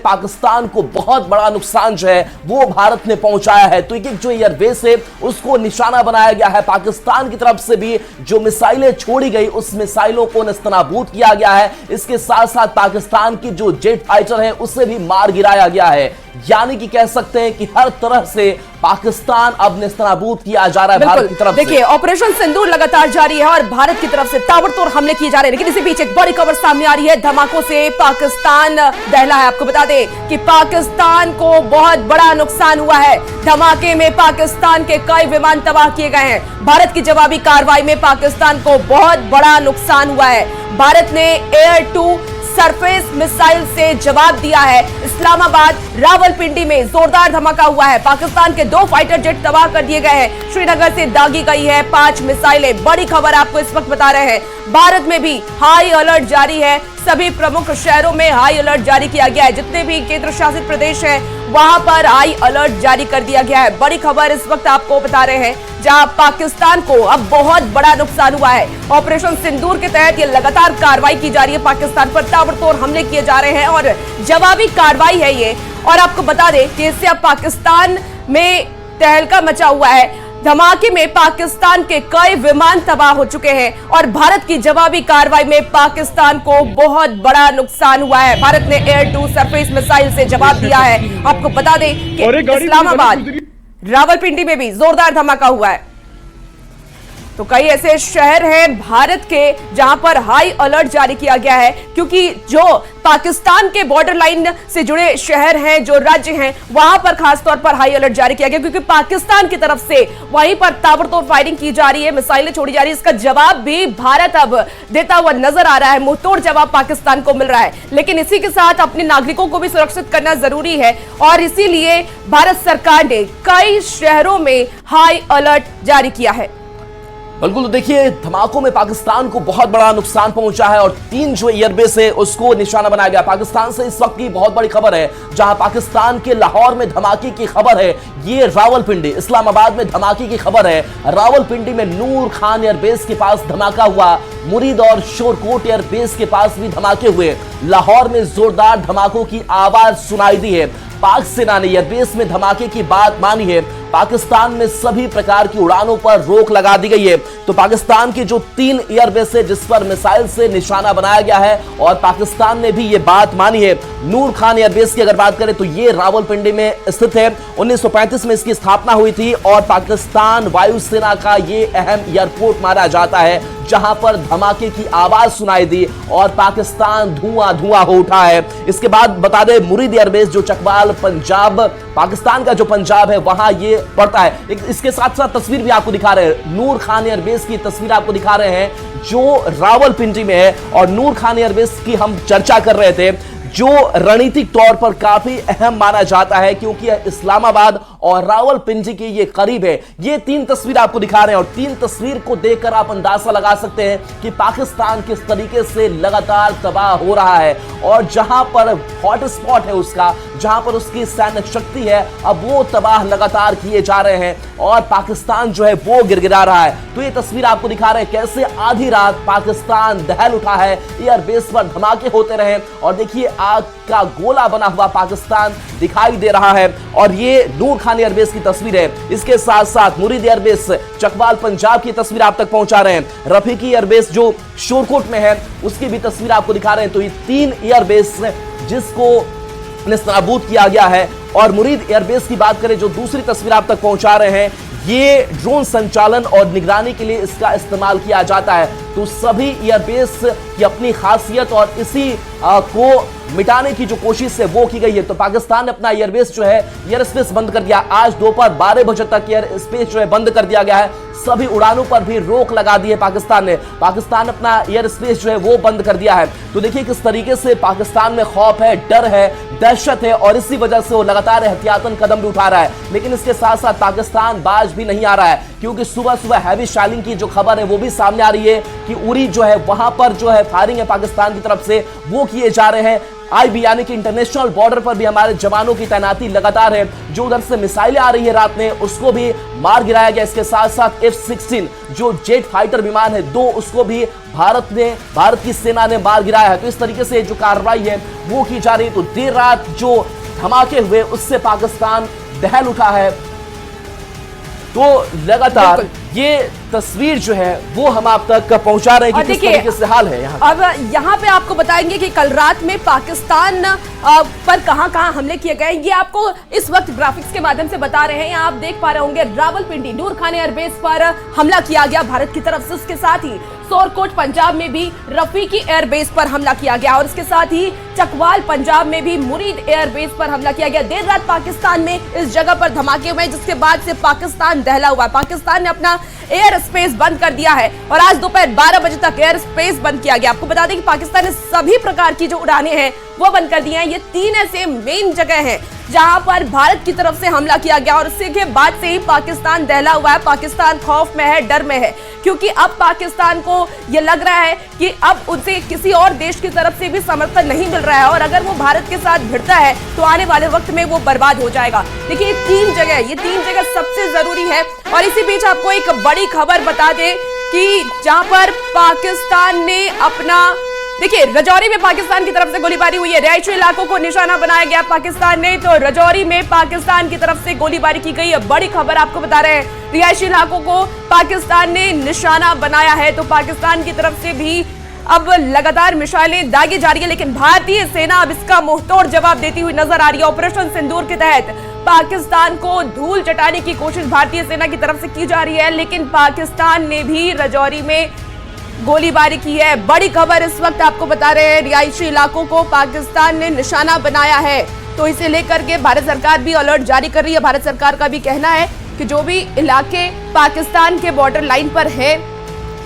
पाकिस्तान को बहुत बड़ा नुकसान जो है वो भारत ने पहुंचाया है। तो एक जो एयरबेस है उसको निशाना बनाया गया है। पाकिस्तान की तरफ से भी जो मिसाइलें छोड़ी गई उस मिसाइलों को नेस्तनाबूद किया गया है। इसके साथ साथ पाकिस्तान की जो जेट फाइटर है उसे भी मार गिराया गया है। यानी कि कह सकते हैं कि हर तरह से पाकिस्तान अब नेस्तनाबूद किया जा रहा है भारत की तरफ से। देखिए, ऑपरेशन सिंदूर लगातार जारी है और भारत की तरफ से ताबड़तोड़ हमले किए जा रहे हैं। लेकिन इसी बीच एक बड़ी खबर सामने आ रही है, धमाकों से पाकिस्तान दहला है। आपको बता दें कि पाकिस्तान को बहुत बड़ा नुकसान हुआ है। धमाके में पाकिस्तान के कई विमान तबाह किए गए हैं। भारत की जवाबी कार्रवाई में पाकिस्तान को बहुत बड़ा नुकसान हुआ है। भारत ने एयर टू सरफेस मिसाइल से जवाब दिया है। इस्लामाबाद रावलपिंडी में जोरदार धमाका हुआ है। पाकिस्तान के 2 फाइटर जेट तबाह कर दिए गए हैं। श्रीनगर से दागी गई है 5 मिसाइलें। बड़ी खबर आपको इस वक्त बता रहे हैं, भारत में भी हाई अलर्ट जारी है। सभी प्रमुख शहरों में हाई अलर्ट जारी किया गया है। जितने भी केंद्र शासित प्रदेश हैं वहां पर हाई अलर्ट जारी कर दिया गया है। बड़ी खबर इस वक्त आपको बता रहे हैं, जहां पाकिस्तान को अब बहुत बड़ा नुकसान हुआ है। ऑपरेशन सिंदूर के तहत ये लगातार कार्रवाई की जा रही है। पाकिस्तान पर ताबड़तोड़ हमले किए जा रहे हैं और जवाबी कार्रवाई है ये। और आपको बता दें कि इससे अब पाकिस्तान में तहलका मचा हुआ है। धमाके में पाकिस्तान के कई विमान तबाह हो चुके हैं और भारत की जवाबी कार्रवाई में पाकिस्तान को बहुत बड़ा नुकसान हुआ है। भारत ने एयर टू सरफेस मिसाइल से जवाब दिया है। आपको बता दें कि इस्लामाबाद रावलपिंडी में भी जोरदार धमाका हुआ है। तो कई ऐसे शहर हैं भारत के जहां पर हाई अलर्ट जारी किया गया है, क्योंकि जो पाकिस्तान के बॉर्डर लाइन से जुड़े शहर हैं, जो राज्य हैं, वहां पर खासतौर पर हाई अलर्ट जारी किया गया, क्योंकि पाकिस्तान की तरफ से वहीं पर ताबड़तोड़ फायरिंग की जा रही है, मिसाइलें छोड़ी जा रही है। इसका जवाब भी भारत अब देता हुआ नजर आ रहा है। मुंहतोड़ जवाब पाकिस्तान को मिल रहा है। लेकिन इसी के साथ अपने नागरिकों को भी सुरक्षित करना जरूरी है और इसीलिए भारत सरकार ने कई शहरों में हाई अलर्ट जारी किया है। बिल्कुल, तो देखिए धमाकों में पाकिस्तान को बहुत बड़ा नुकसान पहुंचा है और 3 जो एयरबेस है उसको निशाना बनाया गया। पाकिस्तान से इस वक्त की बहुत बड़ी खबर है, जहां पाकिस्तान के लाहौर में धमाके की खबर है, ये रावलपिंडी, इस्लामाबाद में धमाके की खबर है। रावलपिंडी में नूर खान एयरबेस के पास धमाका हुआ। मुरीद और शोरकोट एयरबेस के पास भी धमाके हुए। लाहौर में जोरदार धमाकों की आवाज सुनाई दी है। पाक सेना ने एयरबेस में धमाके की बात मानी है। पाकिस्तान में सभी प्रकार की उड़ानों पर रोक लगा दी गई है। तो पाकिस्तान के जो 3 एयरबेस है जिस पर मिसाइल से निशाना बनाया गया है और पाकिस्तान ने भी ये बात मानी है। नूर खान एयरबेस की अगर बात करें तो ये रावलपिंडी में स्थित है। 1935 में इसकी स्थापना हुई थी और पाकिस्तान वायुसेना का ये अहम एयरपोर्ट माना जाता है, जहां पर धमाके की आवाज सुनाई दी और पाकिस्तान धुआं धुआं हो उठा है। इसके बाद बता दें मुरीद एयरबेस जो चकवाल पंजाब, पाकिस्तान का जो पंजाब है वहां ये पड़ता है। इसके साथ साथ तस्वीर भी आपको दिखा रहे हैं, नूर खान एयरबेस की तस्वीर आपको दिखा रहे हैं जो रावलपिंडी में है। और नूर खान एयरबेस की हम चर्चा कर रहे थे, जो रणनीतिक तौर पर काफी अहम माना जाता है, क्योंकि इस्लामाबाद और रावलपिंडी के ये करीब है। ये 3 तस्वीर आपको दिखा रहे हैं और 3 तस्वीर को देखकर आप अंदाजा लगा सकते हैं कि पाकिस्तान किस तरीके से लगातार तबाह हो रहा है और जहां पर हॉट स्पॉट है उसका, जहां पर उसकी सैन्य शक्ति है, अब वो तबाह लगातार किए जा रहे हैं और पाकिस्तान जो है वो गिड़गिड़ा रहा है। तो ये तस्वीर आपको दिखा रहे हैं कैसे आधी रात पाकिस्तान दहल उठा है, एयरबेस पर धमाके होते रहे और देखिए आग का गोला बना हुआ पाकिस्तान दिखाई दे रहा है। और ये नूर खान एयरबेस की तस्वीर है। इसके साथ साथ मुरीद एयरबेस चकवाल पंजाब की तस्वीर आप तक पहुंचा रहे हैं। रफीकी एयरबेस जो शोरकोट में है उसकी भी तस्वीर आपको दिखा रहे हैं। तो ये 3 एयरबेस जिसको नेस्तनाबूद किया गया है। और मुरीद एयरबेस की बात करें जो दूसरी तस्वीर आप तक पहुंचा रहे हैं, ये ड्रोन संचालन और निगरानी के लिए इसका इस्तेमाल किया जाता है। तो सभी एयरबेस की अपनी खासियत और इसी को मिटाने की जो कोशिश है वो की गई है। तो पाकिस्तान ने अपना एयरबेस जो है एयर स्पेस बंद कर दिया। आज दोपहर 12 बजे तक एयर स्पेस जो है बंद कर दिया गया है। सभी उड़ानों पर भी रोक लगा दी है पाकिस्तान ने। पाकिस्तान अपना एयर स्पेस जो है वो बंद कर दिया है। तो देखिए किस तरीके से पाकिस्तान में खौफ है, डर है, दहशत है और इसी वजह से वो लगातार एहतियातन कदम भी उठा रहा है। लेकिन इसके साथ साथ पाकिस्तान बाज भी नहीं आ रहा है, क्योंकि सुबह सुबह हैवी शालिंग की जो खबर है वो भी सामने आ रही है कि उरी जो है वहां पर जो है फायरिंग है पाकिस्तान की तरफ से वो किए जा रहे हैं। IB यानी कि इंटरनेशनल बॉर्डर पर भी हमारे जवानों की तैनाती लगातार है। जो उधर से मिसाइलें आ रही है रात में, उसको भी मार गिराया गया। इसके साथ साथ F-16 जो जेट फाइटर विमान है 2, उसको भी भारत की सेना ने मार गिराया है। तो इस तरीके से जो कार्रवाई है वो की जा रही है। तो देर रात जो धमाके हुए उससे पाकिस्तान दहल उठा है। तो लगातार ये तस्वीर जो है वो हम आप तक पहुंचा रहे हैं कि किस तरीके से हाल है यहाँ। अब यहाँ पे आपको बताएंगे कि कल रात में पाकिस्तान पर कहां-कहां हमले किए गए, ये आपको इस वक्त ग्राफिक्स के माध्यम से बता रहे हैं। यहाँ आप देख पा रहे होंगे रावलपिंडी नूर खान एयरबेस पर हमला किया गया भारत की तरफ से। उसके साथ ही सोरकोट पंजाब में भी रफीकी एयरबेस पर हमला किया गया और इसके साथ ही चकवाल पंजाब में भी मुरीद एयरबेस पर हमला किया गया। देर रात पाकिस्तान में इस जगह पर धमाके हुए, जिसके बाद से पाकिस्तान दहला हुआ। पाकिस्तान ने अपना एयर स्पेस बंद कर दिया है और आज दोपहर 12 बजे तक एयर स्पेस बंद किया गया। आपको बता दें कि पाकिस्तान ने सभी प्रकार की जो उड़ानें हैं वो बंद कर दी हैं। ये 3 ऐसे मेन जगह हैं जहां पर भारत की तरफ से हमला किया गया और इसके बाद से ही पाकिस्तान दहला हुआ है। पाकिस्तान खौफ में है, डर में है, क्योंकि अब पाकिस्तान को यह लग रहा है कि अब उसे किसी और देश की तरफ से भी समर्थन नहीं मिल रहा है और अगर वो भारत के साथ भिड़ता है तो आने वाले वक्त में वो बर्बाद हो जाएगा। देखिए ये तीन जगह सबसे जरूरी है। और इसी बीच आपको एक बड़ी खबर बता दें कि जहां पर पाकिस्तान ने अपना, देखिए रजौरी में पाकिस्तान की तरफ से गोलीबारी हुई है। रिहायशी इलाकों को निशाना बनाया गया पाकिस्तान ने, तो रजौरी में पाकिस्तान की तरफ से गोलीबारी की गई है। बड़ी खबर आपको बता रहे हैं, रिहायशी इलाकों को पाकिस्तान ने निशाना बनाया है। तो पाकिस्तान की तरफ से भी अब लगातार मिसाइलें दागी जा रही है, लेकिन भारतीय सेना अब इसका मुंहतोड़ जवाब देती हुई नजर आ रही है। ऑपरेशन सिंदूर के तहत पाकिस्तान को धूल चटाने की कोशिश भारतीय सेना की तरफ से की जा रही है, लेकिन पाकिस्तान ने भी रजौरी में गोलीबारी की है। बड़ी खबर इस वक्त आपको बता रहे हैं, रिहायशी इलाकों को पाकिस्तान ने निशाना बनाया है। तो इसे लेकर के भारत सरकार भी अलर्ट जारी कर रही है। भारत सरकार का भी कहना है कि जो भी इलाके पाकिस्तान के बॉर्डर लाइन पर है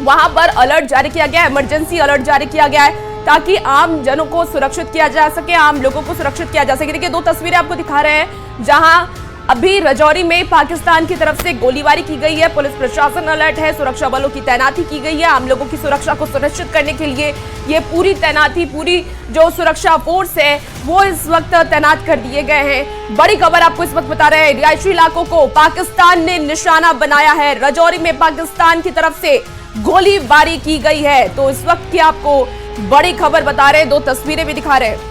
वहां पर अलर्ट जारी किया गया है, इमरजेंसी अलर्ट जारी किया गया है, ताकि आम जनों को सुरक्षित किया जा सके, आम लोगों को सुरक्षित किया जा सके। देखिए 2 तस्वीरें आपको दिखा रहे हैं जहां अभी रजौरी में पाकिस्तान की तरफ से गोलीबारी की गई है। पुलिस प्रशासन अलर्ट है, सुरक्षा बलों की तैनाती की गई है। आम लोगों की सुरक्षा को सुनिश्चित करने के लिए ये पूरी तैनाती, पूरी जो सुरक्षा फोर्स है वो इस वक्त तैनात कर दिए गए हैं। बड़ी खबर आपको इस वक्त बता रहे हैं, रिहायशी इलाकों को पाकिस्तान ने निशाना बनाया है। रजौरी में पाकिस्तान की तरफ से गोलीबारी की गई है। तो इस वक्त की आपको बड़ी खबर बता रहे हैं, 2 तस्वीरें भी दिखा रहे हैं।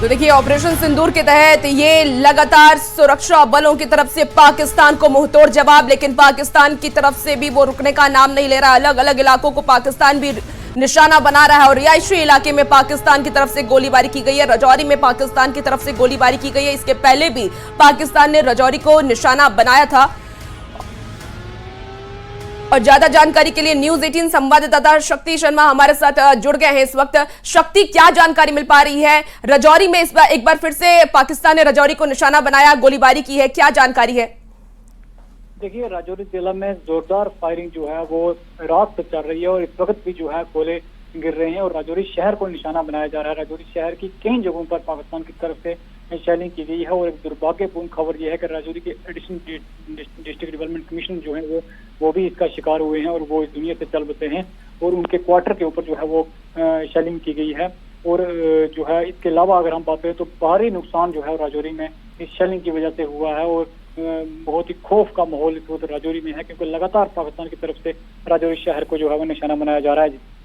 तो देखिए ऑपरेशन सिंदूर के तहत ये लगातार सुरक्षा बलों की तरफ से पाकिस्तान को मुंहतोड़ जवाब, लेकिन पाकिस्तान की तरफ से भी वो रुकने का नाम नहीं ले रहा। अलग अलग इलाकों को पाकिस्तान भी निशाना बना रहा है और रिहायशी इलाके में पाकिस्तान की तरफ से गोलीबारी की गई है। रजौरी में पाकिस्तान की तरफ से गोलीबारी की गई है। इसके पहले भी पाकिस्तान ने रजौरी को निशाना बनाया था। और ज्यादा जानकारी के लिए न्यूज 18 संवाददाता शक्ति शर्मा हमारे साथ जुड़ गए हैं इस वक्त। शक्ति, क्या जानकारी मिल पा रही है? रजौरी में इस बार एक बार फिर से पाकिस्तान ने रजौरी को निशाना बनाया, गोलीबारी की है, क्या जानकारी है? देखिए राजौरी जिला में जोरदार फायरिंग जो है वो रात तक चल रही है और इस वक्त भी जो है गोले गिर रहे हैं और राजौरी शहर को निशाना बनाया जा रहा है। राजौरी शहर की कई जगहों पर पाकिस्तान की तरफ से शेलिंग की गई है और एक दुर्भाग्यपूर्ण खबर यह है कि राजौरी के एडिशनल डिस्ट्रिक्ट डेवलपमेंट कमीशन जो है वो भी इसका शिकार हुए हैं और वो इस दुनिया से चल बसे हैं और उनके क्वार्टर के ऊपर जो है वो शेलिंग की गई है। और जो है इसके अलावा अगर हम बात करें तो भारी नुकसान जो है राजौरी में इस शेलिंग की वजह से हुआ है और बहुत ही खौफ का माहौल इस वक्त राजौरी में है, क्योंकि लगातार पाकिस्तान की तरफ से राजौरी शहर को जो है वो निशाना बनाया जा रहा है।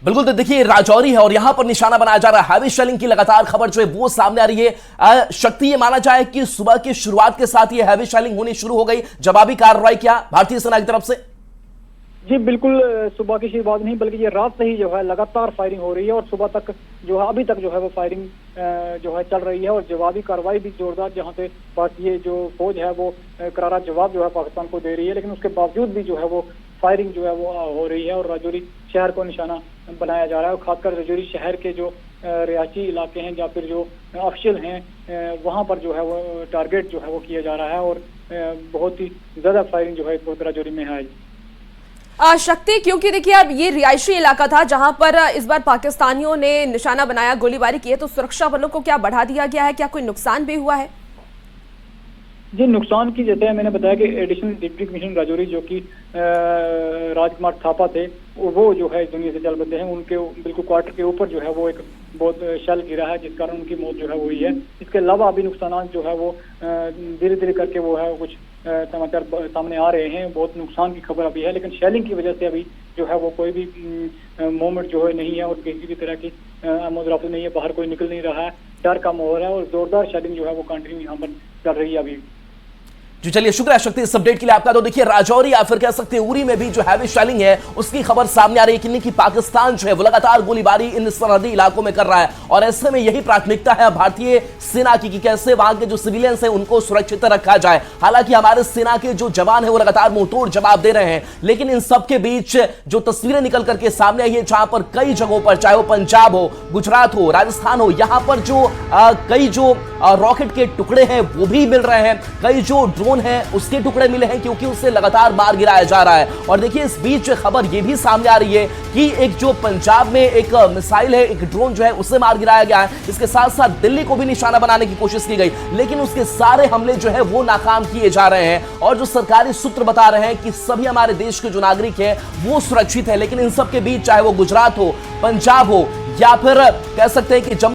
बिल्कुल, तो देखिए राजौरी है और यहां पर निशाना बनाया जा रहा है। हैवी शेलिंग की लगातार खबर जो है वो सामने आ रही है। शक्ति, ये माना जाए कि सुबह की शुरुआत के साथ ये हैवी शेलिंग होनी शुरू हो गई, जवाबी कार्रवाई किया भारतीय सेना की तरफ से? जी बिल्कुल, सुबह की शुरुआत नहीं बल्कि ये रात से ही जो है लगातार फायरिंग हो रही है और सुबह तक जो है अभी तक जो है वो फायरिंग जो है चल रही है और जवाबी कार्रवाई भी जोरदार, जहां से ये जो फौज है वो करारा जवाब जो है पाकिस्तान को दे रही है, लेकिन उसके बावजूद भी जो है वो फायरिंग जो है वो हो रही है और राजौरी शहर को निशाना बनाया जा रहा है। और खासकर राजौरी शहर के जो रिहायशी इलाके हैं या फिर जो ऑफिशियल हैं वहां पर जो है वो टारगेट जो है वो किया जा रहा है और बहुत ही ज्यादा फायरिंग जो है राजौरी में है। शक्ति, क्योंकि देखिए अब ये रिहायशी इलाका था जहां पर इस बार पाकिस्तानियों ने निशाना बनाया, गोलीबारी की है, तो सुरक्षा बलों को क्या बढ़ा दिया गया है? क्या कोई नुकसान भी हुआ है? जी, नुकसान की जैसे मैंने बताया कि एडिशनल डिप्टी कमिश्नर राजौरी जो कि राजकुमार थापा थे, वो जो है दुनिया से चल बसे हैं। उनके बिल्कुल क्वार्टर के ऊपर जो है वो एक बहुत शेल गिरा है, जिस कारण उनकी मौत जो है वो हुई है। इसके अलावा अभी नुकसान जो है वो धीरे धीरे करके वो है कुछ समाचार सामने आ रहे हैं। बहुत नुकसान की खबर अभी है, लेकिन शेलिंग की वजह से अभी जो है वो कोई भी मूवमेंट जो है नहीं है और किसी भी तरह की आमद-रफ्त नहीं है, बाहर कोई निकल नहीं रहा है, डर का माहौल है और जोरदार शेलिंग जो है वो कंटिन्यू यहाँ पर चल रही है अभी। जी चलिए, शुक्रिया शक्ति इस अपडेट के लिए आपका। तो देखिए राजौरी या फिर कह सकते हैं उरी में भी जो हैवी शेलिंग है उसकी खबर सामने आ रही है कि पाकिस्तान जो है वो लगातार गोलीबारी इन सरहदी इलाकों में कर रहा है और ऐसे में यही प्राथमिकता है भारतीय सेना की कि कैसे वहां के जो सिविलियंस हैं उनको सुरक्षित रखा जाए। हालांकि हमारे सेना के जो जवान है वो लगातार मुंहतोड़ जवाब दे रहे हैं, लेकिन इन सबके बीच जो तस्वीरें निकल करके सामने आई है जहां पर कई जगहों पर, चाहे वो पंजाब हो, गुजरात हो, राजस्थान हो, यहां पर जो कई जो रॉकेट के टुकड़े हैं वो भी मिल रहे हैं, कई जो ड्रोन है उसके टुकड़े मिले हैं क्योंकि उससे लगातार मार गिराया जा रहा है। और देखिए इस बीच खबर यह भी सामने आ रही है कि एक जो पंजाब में एक मिसाइल है, एक ड्रोन जो है उसे मार गिराया गया है। इसके साथ साथ दिल्ली को भी निशाना बनाने की कोशिश की गई, लेकिन उसके सारे हमले जो है वो नाकाम किए जा रहे हैं। और जो सरकारी सूत्र बता रहे हैं कि सभी हमारे देश के जो नागरिक है वो सुरक्षित है, लेकिन इन सब के बीच चाहे वो गुजरात हो, पंजाब हो या फिर कह सकते हैं कि